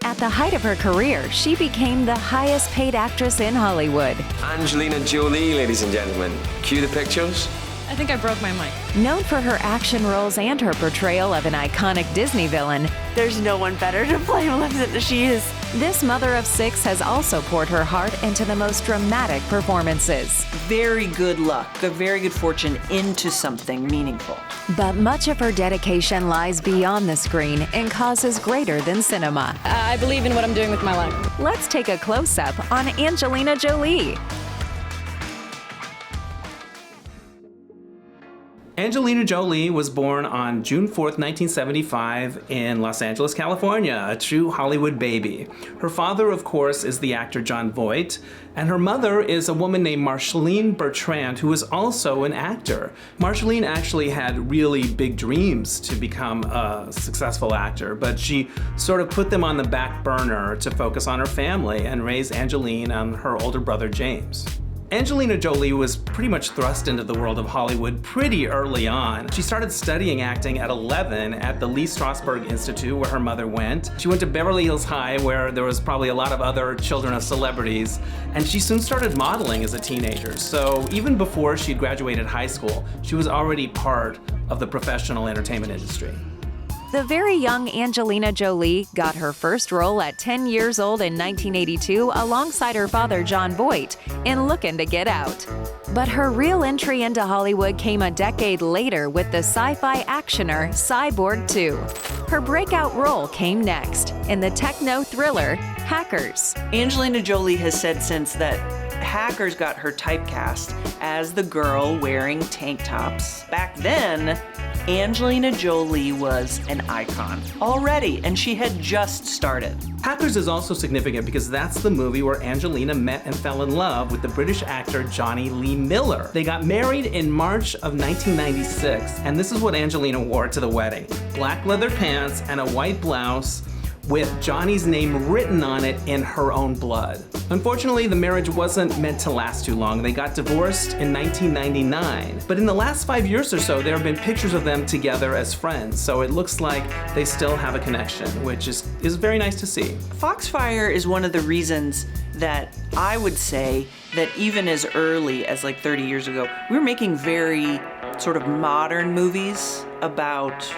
At the height of her career, she became the highest paid actress in Hollywood. Angelina Jolie, ladies and gentlemen. Cue the pictures. I think I broke my mic. Known for her action roles and her portrayal of an iconic Disney villain, there's no one better to play Maleficent than she is. This mother of six has also poured her heart into the most dramatic performances. Very good luck, a very good fortune into something meaningful. But much of her dedication lies beyond the screen in causes greater than cinema. I believe in what I'm doing with my life. Let's take a close-up on Angelina Jolie. Angelina Jolie was born on June 4th, 1975 in Los Angeles, California, a true Hollywood baby. Her father, of course, is the actor Jon Voight, and her mother is a woman named Marceline Bertrand, who is also an actor. Marceline actually had really big dreams to become a successful actor, but she sort of put them on the back burner to focus on her family and raise Angeline and her older brother James. Angelina Jolie was pretty much thrust into the world of Hollywood pretty early on. She started studying acting at 11 at the Lee Strasberg Institute, where her mother went. She went to Beverly Hills High, where there was probably a lot of other children of celebrities, and she soon started modeling as a teenager. So even before she graduated high school, she was already part of the professional entertainment industry. The very young Angelina Jolie got her first role at 10 years old in 1982 alongside her father Jon Voight in Lookin' to Get Out. But her real entry into Hollywood came a decade later with the sci-fi actioner Cyborg 2. Her breakout role came next in the techno thriller Hackers. Angelina Jolie has said since that Hackers got her typecast as the girl wearing tank tops. Back then, Angelina Jolie was an icon already, and she had just started. Hackers is also significant because that's the movie where Angelina met and fell in love with the British actor Jonny Lee Miller. They got married in March of 1996, and this is what Angelina wore to the wedding. Black leather pants and a white blouse with Johnny's name written on it in her own blood. Unfortunately, the marriage wasn't meant to last too long. They got divorced in 1999. But in the last 5 years or so, there have been pictures of them together as friends. So it looks like they still have a connection, which is very nice to see. Foxfire is one of the reasons that I would say that even as early as like 30 years ago, we were making very sort of modern movies about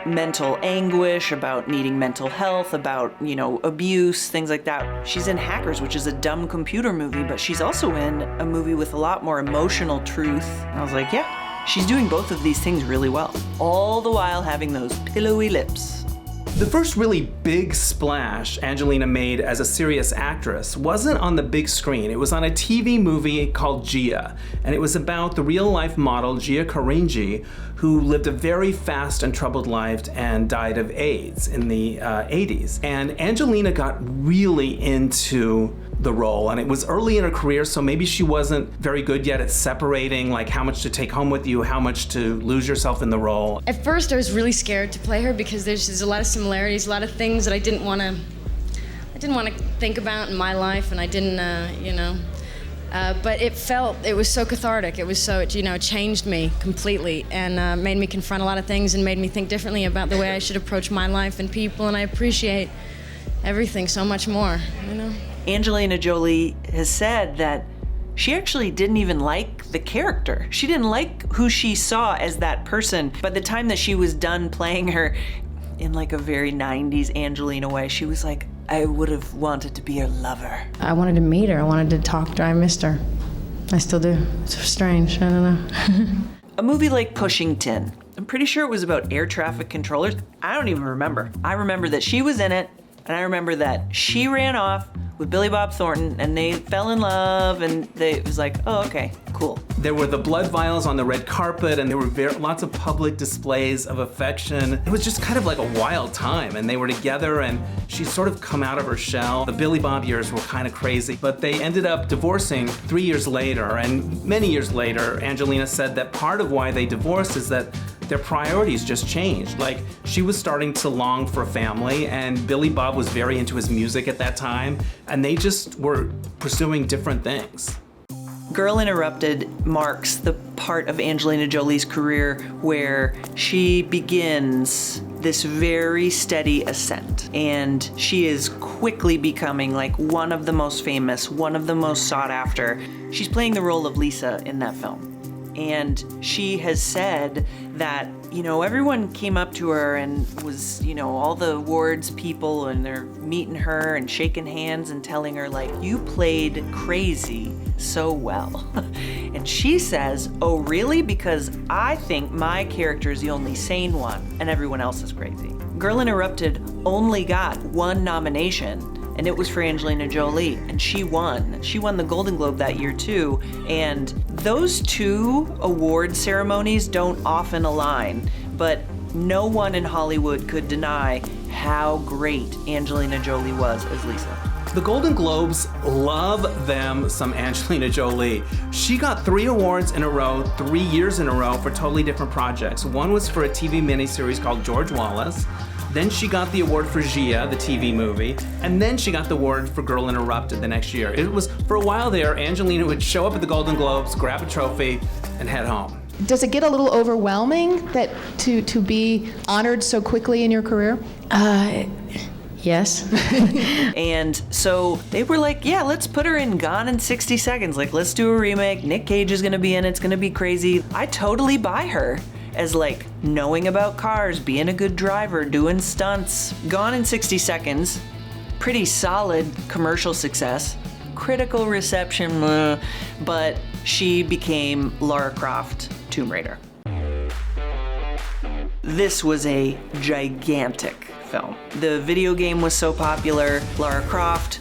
mental anguish, about needing mental health, about, abuse, things like that. She's in Hackers, which is a dumb computer movie, but she's also in a movie with a lot more emotional truth. And I was like, yeah, she's doing both of these things really well, all the while having those pillowy lips. The first really big splash Angelina made as a serious actress wasn't on the big screen. It was on a TV movie called Gia, and it was about the real-life model Gia Karinji, who lived a very fast and troubled life and died of AIDS in the 80s. And Angelina got really into the role, and it was early in her career, so maybe she wasn't very good yet at separating like how much to take home with you, how much to lose yourself in the role. At first I was really scared to play her because there's a lot of similarities, a lot of things that I didn't want to think about in my life, and I didn't, but it was so cathartic. It was so, it changed me completely and made me confront a lot of things and made me think differently about the way I should approach my life and people, and I appreciate everything so much more, Angelina Jolie has said that she actually didn't even like the character. She didn't like who she saw as that person. By the time that she was done playing her in like a very 90s Angelina way, she was like, I would have wanted to be her lover. I wanted to meet her. I wanted to talk to her. I missed her. I still do. It's strange. I don't know. A movie like Pushing Tin. I'm pretty sure it was about air traffic controllers. I don't even remember. I remember that she was in it, and I remember that she ran off with Billy Bob Thornton, and they fell in love, and it was like, oh, okay, cool. There were the blood vials on the red carpet, and there were lots of public displays of affection. It was just kind of like a wild time, and they were together, and she'd sort of come out of her shell. The Billy Bob years were kind of crazy, but they ended up divorcing 3 years later, and many years later, Angelina said that part of why they divorced is that their priorities just changed. Like, she was starting to long for a family, and Billy Bob was very into his music at that time, and they just were pursuing different things. Girl Interrupted marks the part of Angelina Jolie's career where she begins this very steady ascent. And she is quickly becoming like one of the most famous, one of the most sought after. She's playing the role of Lisa in that film. And she has said that, everyone came up to her and was, all the awards people, and they're meeting her and shaking hands and telling her, like, you played crazy so well. And she says, oh, really? Because I think my character is the only sane one and everyone else is crazy. Girl Interrupted only got one nomination, and it was for Angelina Jolie, and she won. She won the Golden Globe that year too, and those two award ceremonies don't often align, but no one in Hollywood could deny how great Angelina Jolie was as Lisa. The Golden Globes love them some Angelina Jolie. She got 3 awards in a row, 3 years in a row for totally different projects. One was for a TV miniseries called George Wallace. Then she got the award for Gia, the TV movie, and then she got the award for Girl Interrupted the next year. It was, for a while there, Angelina would show up at the Golden Globes, grab a trophy, and head home. Does it get a little overwhelming that to be honored so quickly in your career? Yes. And so they were like, yeah, let's put her in Gone in 60 Seconds. Like, let's do a remake. Nick Cage is gonna be in it. It's gonna be crazy. I totally buy her as like knowing about cars, being a good driver, doing stunts. Gone in 60 Seconds, pretty solid commercial success. Critical reception, but she became Lara Croft, Tomb Raider. This was a gigantic film. The video game was so popular. Lara Croft,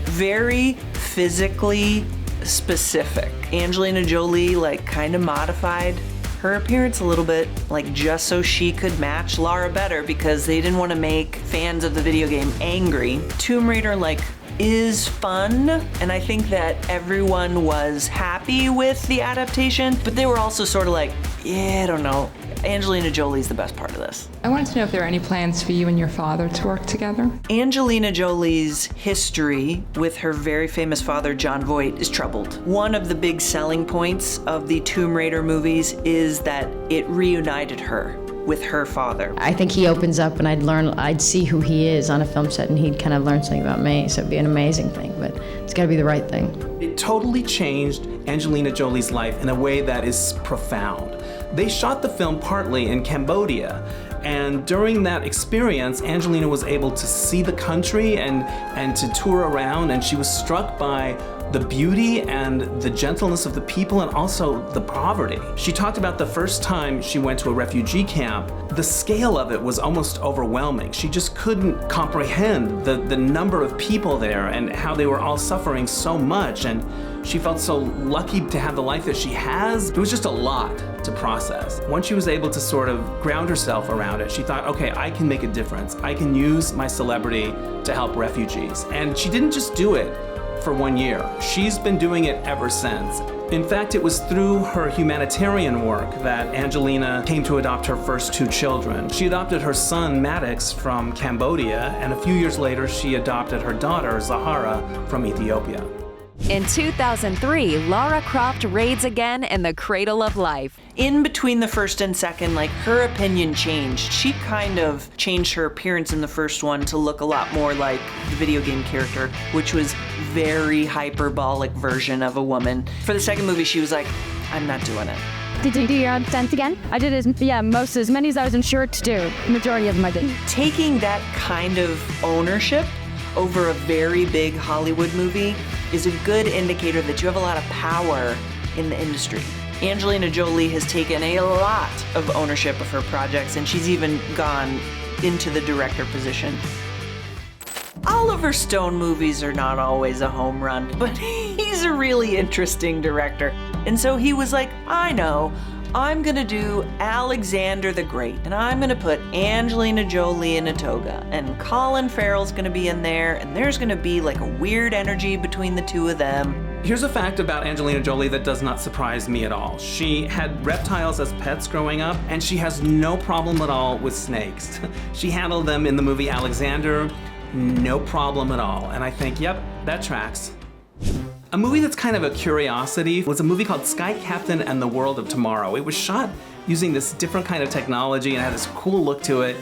very physically specific. Angelina Jolie like kind of modified her appearance a little bit, like just so she could match Lara better because they didn't want to make fans of the video game angry. Tomb Raider like is fun, and I think that everyone was happy with the adaptation, but they were also sort of like, yeah, I don't know. Angelina Jolie's the best part of this. I wanted to know if there are any plans for you and your father to work together. Angelina Jolie's history with her very famous father, Jon Voight, is troubled. One of the big selling points of the Tomb Raider movies is that it reunited her with her father. I think he opens up and I'd see who he is on a film set and he'd kind of learn something about me, so it'd be an amazing thing, but it's gotta be the right thing. It totally changed Angelina Jolie's life in a way that is profound. They shot the film partly in Cambodia, and during that experience, Angelina was able to see the country and to tour around, and she was struck by the beauty and the gentleness of the people and also the poverty. She talked about the first time she went to a refugee camp. The scale of it was almost overwhelming. She just couldn't comprehend the number of people there and how they were all suffering so much, and she felt so lucky to have the life that she has. It was just a lot to process. Once she was able to sort of ground herself around it, she thought, okay, I can make a difference. I can use my celebrity to help refugees. And she didn't just do it for 1 year. She's been doing it ever since. In fact, it was through her humanitarian work that Angelina came to adopt her first 2 children. She adopted her son, Maddox, from Cambodia, and a few years later, she adopted her daughter, Zahara, from Ethiopia. In 2003, Lara Croft raids again in the cradle of life. In between the first and second, like, her opinion changed. She kind of changed her appearance in the first one to look a lot more like the video game character, which was very hyperbolic version of a woman. For the second movie, she was like, I'm not doing it. Did you do your stunts again? I did as many as I was insured to do. The majority of them I did. Taking that kind of ownership over a very big Hollywood movie is a good indicator that you have a lot of power in the industry. Angelina Jolie has taken a lot of ownership of her projects, and she's even gone into the director position. Oliver Stone movies are not always a home run, but he's a really interesting director. And so he was like, I know, I'm gonna do Alexander the Great, and I'm gonna put Angelina Jolie in a toga, and Colin Farrell's gonna be in there, and there's gonna be like a weird energy between the two of them. Here's a fact about Angelina Jolie that does not surprise me at all. She had reptiles as pets growing up, and she has no problem at all with snakes. She handled them in the movie Alexander, no problem at all. And I think, yep, that tracks. A movie that's kind of a curiosity was a movie called Sky Captain and the World of Tomorrow. It was shot using this different kind of technology and had this cool look to it.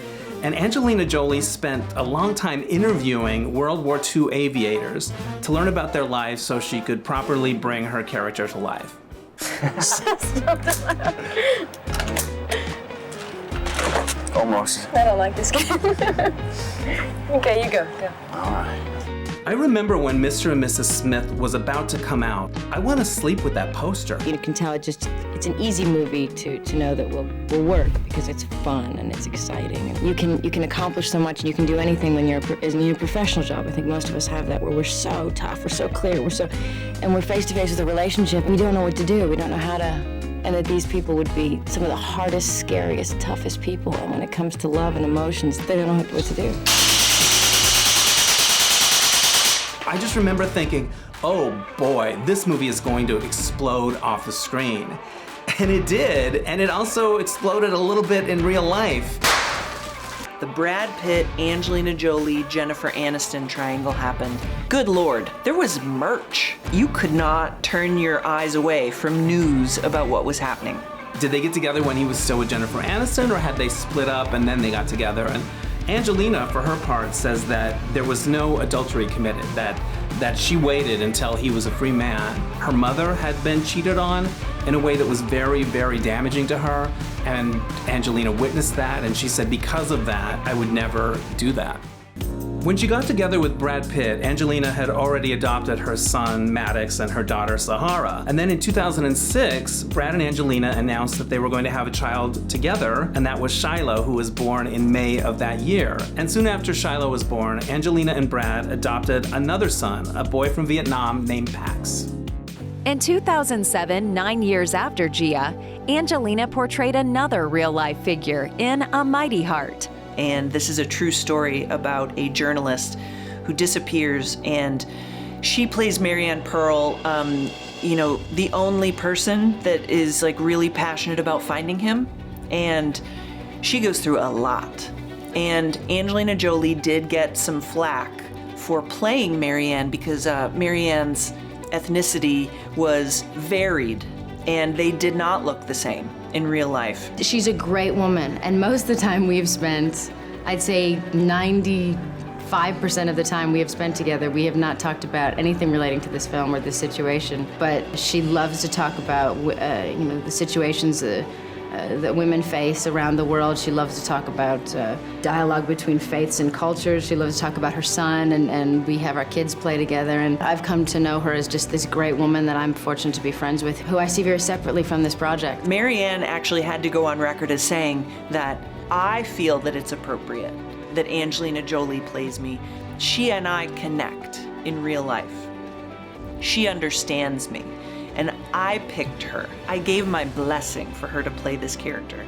And Angelina Jolie spent a long time interviewing World War II aviators to learn about their lives so she could properly bring her character to life. Almost. I don't like this game. Okay, you go. All right. I remember when Mr. and Mrs. Smith was about to come out. I want to sleep with that poster. You can tell it's an easy movie to know that will work because it's fun and it's exciting. And you can accomplish so much and you can do anything when you're in your professional job. I think most of us have that where we're so tough, we're so clear, and we're face to face with a relationship. We don't know what to do. We don't know how to. And that these people would be some of the hardest, scariest, toughest people. And when it comes to love and emotions, they don't know what to do. I just remember thinking, oh boy, this movie is going to explode off the screen. And it did, and it also exploded a little bit in real life. The Brad Pitt, Angelina Jolie, Jennifer Aniston triangle happened. Good Lord, there was merch. You could not turn your eyes away from news about what was happening. Did they get together when he was still with Jennifer Aniston, or had they split up and then they got together? And Angelina, for her part, says that there was no adultery committed, that she waited until he was a free man. Her mother had been cheated on in a way that was very, very damaging to her, and Angelina witnessed that, and she said, because of that, I would never do that. When she got together with Brad Pitt, Angelina had already adopted her son, Maddox, and her daughter, Sahara. And then in 2006, Brad and Angelina announced that they were going to have a child together, and that was Shiloh, who was born in May of that year. And soon after Shiloh was born, Angelina and Brad adopted another son, a boy from Vietnam named Pax. In 2007, 9 years after Gia, Angelina portrayed another real-life figure in A Mighty Heart. And this is a true story about a journalist who disappears, and she plays Marianne Pearl, the only person that is like really passionate about finding him, and she goes through a lot. And Angelina Jolie did get some flack for playing Marianne because Marianne's ethnicity was varied, and they did not look the same in real life. She's a great woman, and most of the time we've spent, I'd say 95% of the time we have spent together, we have not talked about anything relating to this film or this situation, but she loves to talk about the situations that women face around the world. She loves to talk about dialogue between faiths and cultures. She loves to talk about her son, and we have our kids play together. And I've come to know her as just this great woman that I'm fortunate to be friends with, who I see very separately from this project. Marianne actually had to go on record as saying that I feel that it's appropriate that Angelina Jolie plays me. She and I connect in real life. She understands me. And I picked her. I gave my blessing for her to play this character.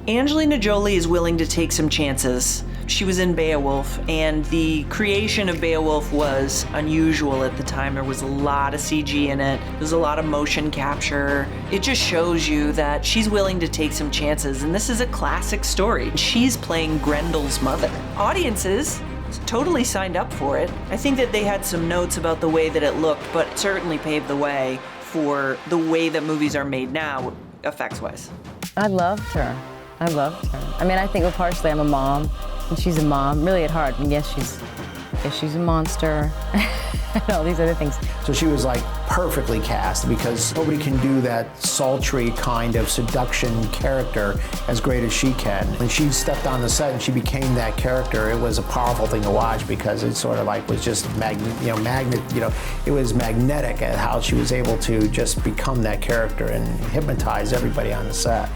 Angelina Jolie is willing to take some chances. She was in Beowulf, and the creation of Beowulf was unusual at the time. There was a lot of CG in it. There was a lot of motion capture. It just shows you that she's willing to take some chances, and this is a classic story. She's playing Grendel's mother. Audiences totally signed up for it. I think that they had some notes about the way that it looked, but certainly paved the way for the way that movies are made now, effects-wise. I loved her. I mean, I think, well, partially I'm a mom, and she's a mom, really at heart. And yes, she's a monster, and all these other things. So she was like perfectly cast because nobody can do that sultry kind of seduction character as great as she can. When she stepped on the set and she became that character, it was a powerful thing to watch because it sort of like was just it was magnetic at how she was able to just become that character and hypnotize everybody on the set.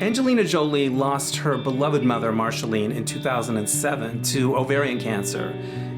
Angelina Jolie lost her beloved mother, Marceline, in 2007 to ovarian cancer.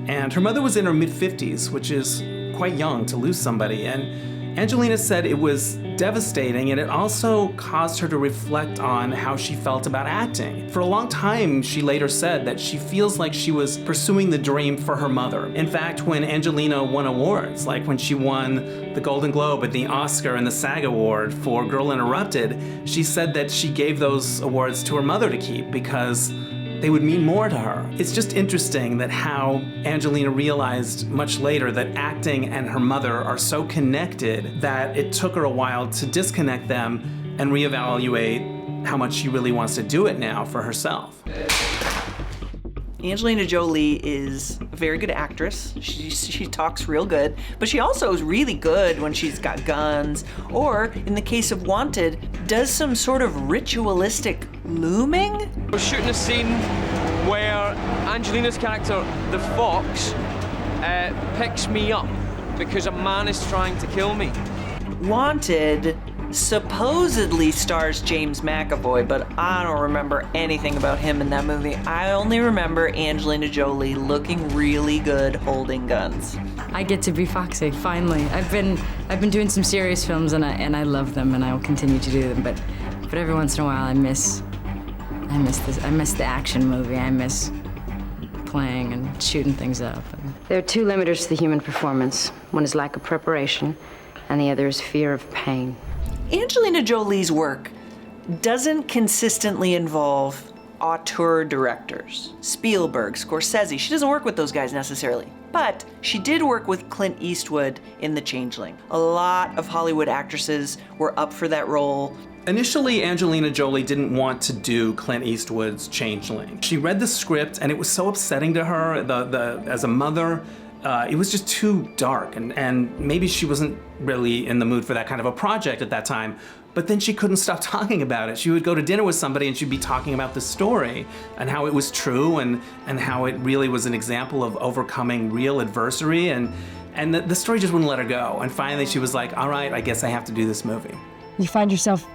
And her mother was in her mid-50s, which is quite young to lose somebody. And Angelina said it was devastating, and it also caused her to reflect on how she felt about acting. For a long time, she later said that she feels like she was pursuing the dream for her mother. In fact, when Angelina won awards, like when she won the Golden Globe and the Oscar and the SAG Award for Girl Interrupted, she said that she gave those awards to her mother to keep because they would mean more to her. It's just interesting that how Angelina realized much later that acting and her mother are so connected that it took her a while to disconnect them and reevaluate how much she really wants to do it now for herself. Angelina Jolie is a very good actress. She talks real good, but she also is really good when she's got guns, or in the case of Wanted, does some sort of ritualistic looming. We're shooting a scene where Angelina's character, the fox, picks me up because a man is trying to kill me. Wanted supposedly stars James McAvoy, but I don't remember anything about him in that movie. I only remember Angelina Jolie looking really good holding guns. I get to be Foxy, finally. I've been doing some serious films and I love them and I will continue to do them, but every once in a while I miss the action movie. I miss playing and shooting things up. There are two limiters to the human performance. One is lack of preparation and the other is fear of pain. Angelina Jolie's work doesn't consistently involve auteur directors. Spielberg, Scorsese, she doesn't work with those guys necessarily. But she did work with Clint Eastwood in The Changeling. A lot of Hollywood actresses were up for that role. Initially, Angelina Jolie didn't want to do Clint Eastwood's Changeling. She read the script and it was so upsetting to her as a mother. It was just too dark, and maybe she wasn't really in the mood for that kind of a project at that time, but then she couldn't stop talking about it. She would go to dinner with somebody and she'd be talking about the story and how it was true and how it really was an example of overcoming real adversity, and the story just wouldn't let her go. And finally she was like, all right, I guess I have to do this movie. You find yourself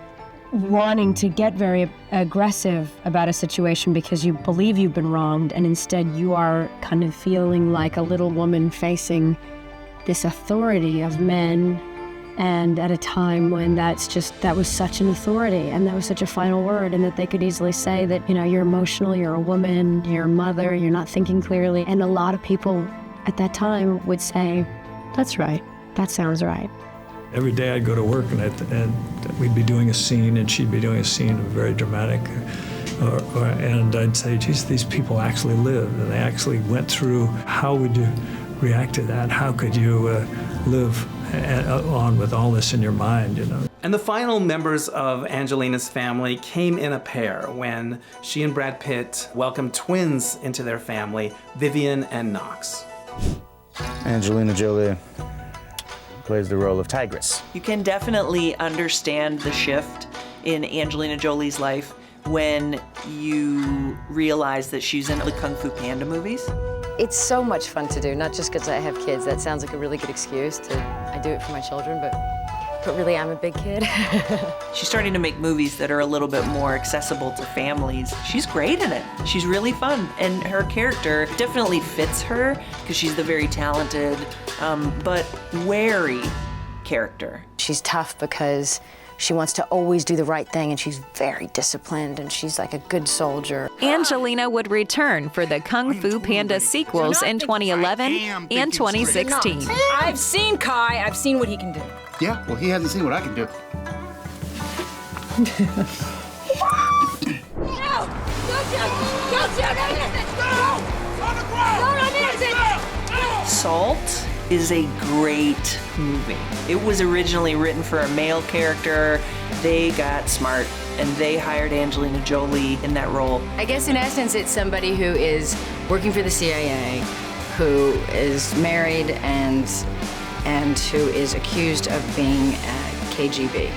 wanting to get very aggressive about a situation because you believe you've been wronged, and instead you are kind of feeling like a little woman facing this authority of men, and at a time when that was such an authority and that was such a final word, and that they could easily say that, you're emotional, you're a woman, you're a mother, you're not thinking clearly. And a lot of people at that time would say, that's right, that sounds right. Every day I'd go to work and we'd be doing a scene and she'd be doing a scene very dramatic. And I'd say, geez, these people actually lived and they actually went through. How would you react to that? How could you live on with all this in your mind, And the final members of Angelina's family came in a pair when she and Brad Pitt welcomed twins into their family, Vivian and Knox. Angelina Jolie plays the role of Tigress. You can definitely understand the shift in Angelina Jolie's life when you realize that she's in the Kung Fu Panda movies. It's so much fun to do, not just because I have kids. That sounds like a really good excuse I do it for my children, but really I'm a big kid. She's starting to make movies that are a little bit more accessible to families. She's great in it. She's really fun, and her character definitely fits her because she's the very talented, but wary character. She's tough because she wants to always do the right thing, and she's very disciplined, and she's like a good soldier. Angelina would return for the Kung Fu Panda sequels in 2011 and 2016. I've seen Kai. I've seen what he can do. Yeah, well, he hasn't seen what I can do. Salt is a great movie. It was originally written for a male character. They got smart and they hired Angelina Jolie in that role. I guess in essence it's somebody who is working for the CIA, who is married and who is accused of being KGB,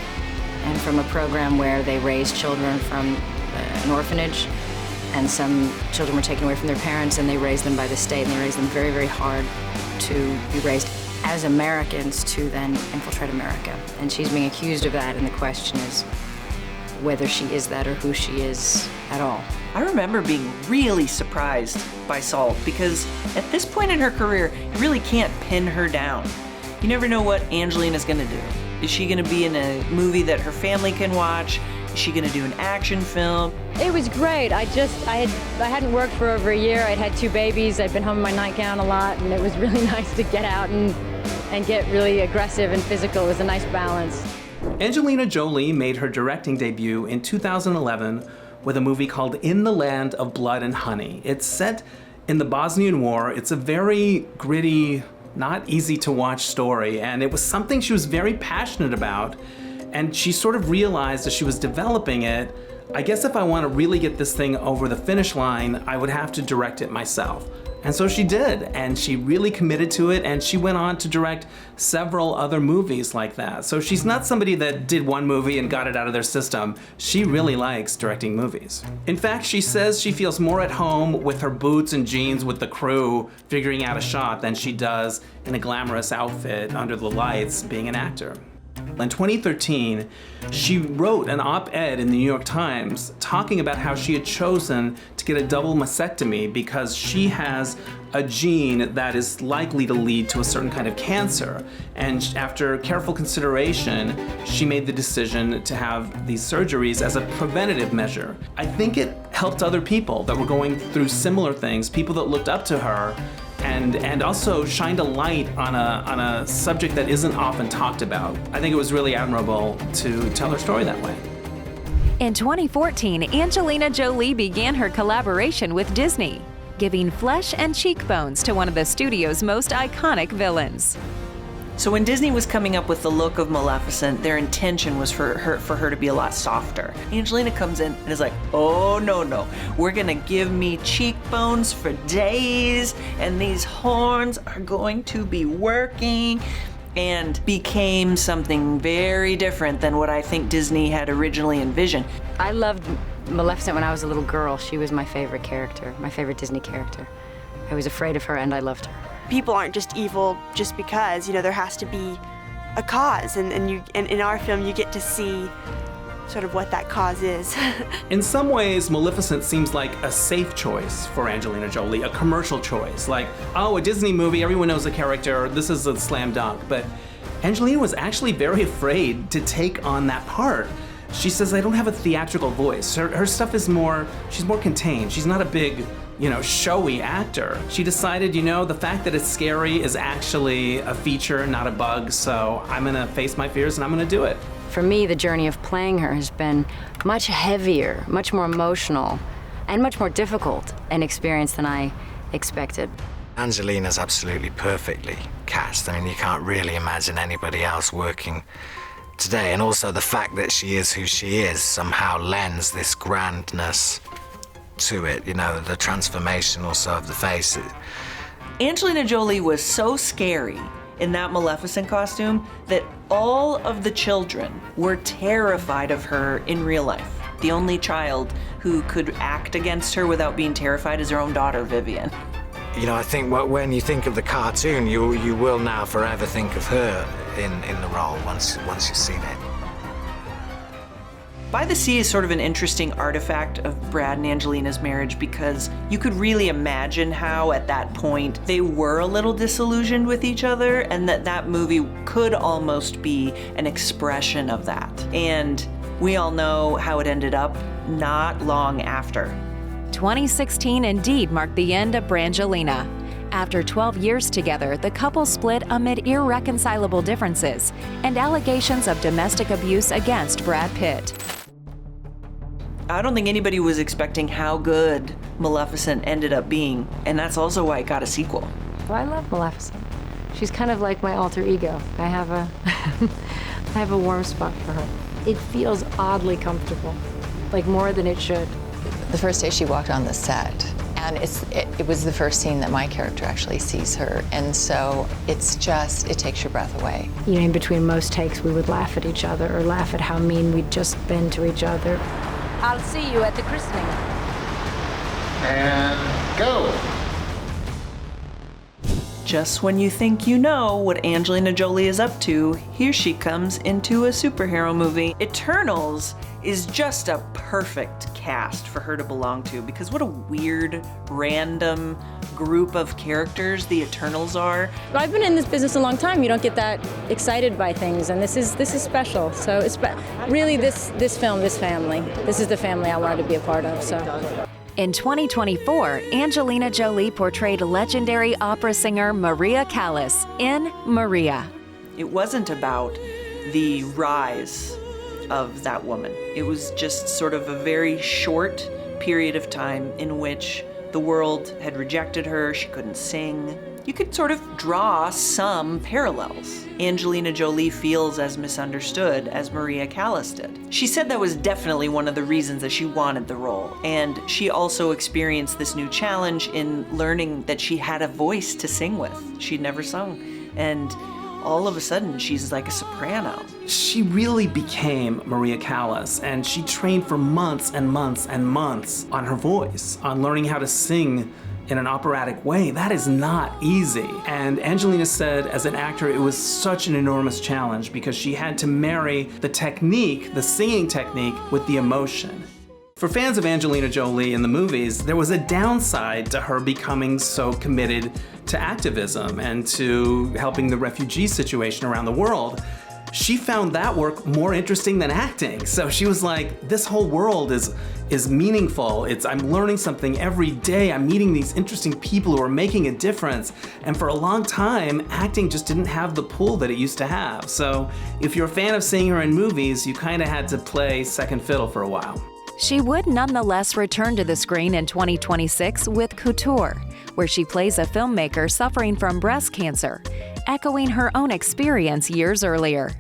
and from a program where they raise children from an orphanage, and some children were taken away from their parents and they raised them by the state, and they raised them very, very hard to be raised as Americans to then infiltrate America. And she's being accused of that, and the question is whether she is that or who she is at all. I remember being really surprised by Salt because at this point in her career, you really can't pin her down. You never know what Angelina's gonna do. Is she gonna be in a movie that her family can watch? Is she gonna do an action film? It was great. I hadn't worked for over a year. I'd had 2 babies. I'd been home in my nightgown a lot, and it was really nice to get out and get really aggressive and physical. It was a nice balance. Angelina Jolie made her directing debut in 2011 with a movie called In the Land of Blood and Honey. It's set in the Bosnian War. It's a very gritty, not easy to watch story, and it was something she was very passionate about, and she sort of realized as she was developing it I guess if I want to really get this thing over the finish line, I would have to direct it myself. And so she did, and she really committed to it, and she went on to direct several other movies like that. So she's not somebody that did one movie and got it out of their system. She really likes directing movies. In fact, she says she feels more at home with her boots and jeans with the crew figuring out a shot than she does in a glamorous outfit under the lights being an actor. In 2013, she wrote an op-ed in the New York Times talking about how she had chosen to get a double mastectomy because she has a gene that is likely to lead to a certain kind of cancer. And after careful consideration, she made the decision to have these surgeries as a preventative measure. I think it helped other people that were going through similar things, people that looked up to her, and also shined a light on a subject that isn't often talked about. I think it was really admirable to tell her story that way. In 2014, Angelina Jolie began her collaboration with Disney, giving flesh and cheekbones to one of the studio's most iconic villains. So when Disney was coming up with the look of Maleficent, their intention was for her to be a lot softer. Angelina comes in and is like, oh no, we're gonna give me cheekbones for days, and these horns are going to be working, and became something very different than what I think Disney had originally envisioned. I loved Maleficent when I was a little girl. She was my favorite character, my favorite Disney character. I was afraid of her and I loved her. People aren't just evil just because, there has to be a cause, and in our film you get to see sort of what that cause is. In some ways, Maleficent seems like a safe choice for Angelina Jolie, a commercial choice. Like, oh, a Disney movie, everyone knows the character, this is a slam dunk. But Angelina was actually very afraid to take on that part. She says, I don't have a theatrical voice. Her stuff is she's more contained. She's not a big, showy actor. She decided, the fact that it's scary is actually a feature, not a bug, so I'm gonna face my fears and I'm gonna do it. For me, the journey of playing her has been much heavier, much more emotional, and much more difficult an experience than I expected. Angelina's absolutely perfectly cast. I mean, you can't really imagine anybody else working today, and also the fact that she is who she is somehow lends this grandness to it, the transformation also of the face. Angelina Jolie was so scary in that Maleficent costume that all of the children were terrified of her in real life. The only child who could act against her without being terrified is her own daughter, Vivian. I think when you think of the cartoon, you will now forever think of her in the role once you've seen it. By the Sea is sort of an interesting artifact of Brad and Angelina's marriage because you could really imagine how at that point they were a little disillusioned with each other, and that movie could almost be an expression of that. And we all know how it ended up not long after. 2016 indeed marked the end of Brangelina. After 12 years together, the couple split amid irreconcilable differences and allegations of domestic abuse against Brad Pitt. I don't think anybody was expecting how good Maleficent ended up being, and that's also why it got a sequel. Well, I love Maleficent. She's kind of like my alter ego. I have a warm spot for her. It feels oddly comfortable, like more than it should. The first day she walked on the set, and it was the first scene that my character actually sees her, and so it takes your breath away. In between most takes, we would laugh at each other or laugh at how mean we'd just been to each other. I'll see you at the christening. And go. Just when you think you know what Angelina Jolie is up to, here she comes into a superhero movie. Eternals is just a perfect cast for her to belong to, because what a weird, random group of characters the Eternals are. I've been in this business a long time. You don't get that excited by things, and this is special. So it's really this film, this family. This is the family I wanted to be a part of. So. In 2024, Angelina Jolie portrayed legendary opera singer Maria Callas in Maria. It wasn't about the rise of that woman. It was just sort of a very short period of time in which The world had rejected her, she couldn't sing. You could sort of draw some parallels. Angelina Jolie feels as misunderstood as Maria Callas did. She said that was definitely one of the reasons that she wanted the role, and she also experienced this new challenge in learning that she had a voice to sing with. She'd never sung, and all of a sudden she's like a soprano. She really became Maria Callas, and she trained for months and months and months on her voice, on learning how to sing in an operatic way. That is not easy. And Angelina said, as an actor, it was such an enormous challenge because she had to marry the technique, the singing technique, with the emotion. For fans of Angelina Jolie in the movies, there was a downside to her becoming so committed to activism and to helping the refugee situation around the world. She found that work more interesting than acting. So she was like, this whole world is meaningful. I'm learning something every day. I'm meeting these interesting people who are making a difference. And for a long time, acting just didn't have the pull that it used to have. So if you're a fan of seeing her in movies, you kind of had to play second fiddle for a while. She would nonetheless return to the screen in 2026 with Couture, where she plays a filmmaker suffering from breast cancer, echoing her own experience years earlier.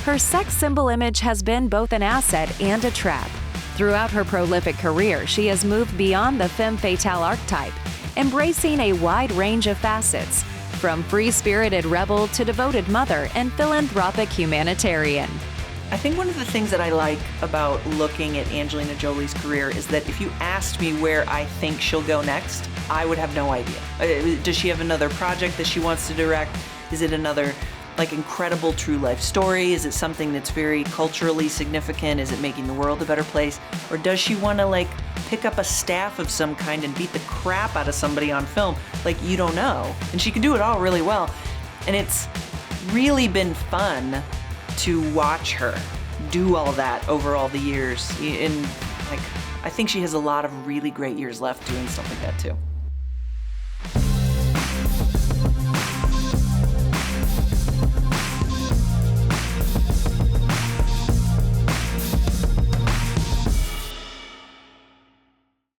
Her sex symbol image has been both an asset and a trap. Throughout her prolific career, she has moved beyond the femme fatale archetype, embracing a wide range of facets, from free-spirited rebel to devoted mother and philanthropic humanitarian. I think one of the things that I like about looking at Angelina Jolie's career is that if you asked me where I think she'll go next, I would have no idea. Does she have another project that she wants to direct? Is it another incredible true life story? Is it something that's very culturally significant? Is it making the world a better place? Or does she want to pick up a staff of some kind and beat the crap out of somebody on film? You don't know. And she can do it all really well. And it's really been fun to watch her do all that over all the years. I think she has a lot of really great years left doing stuff like that too.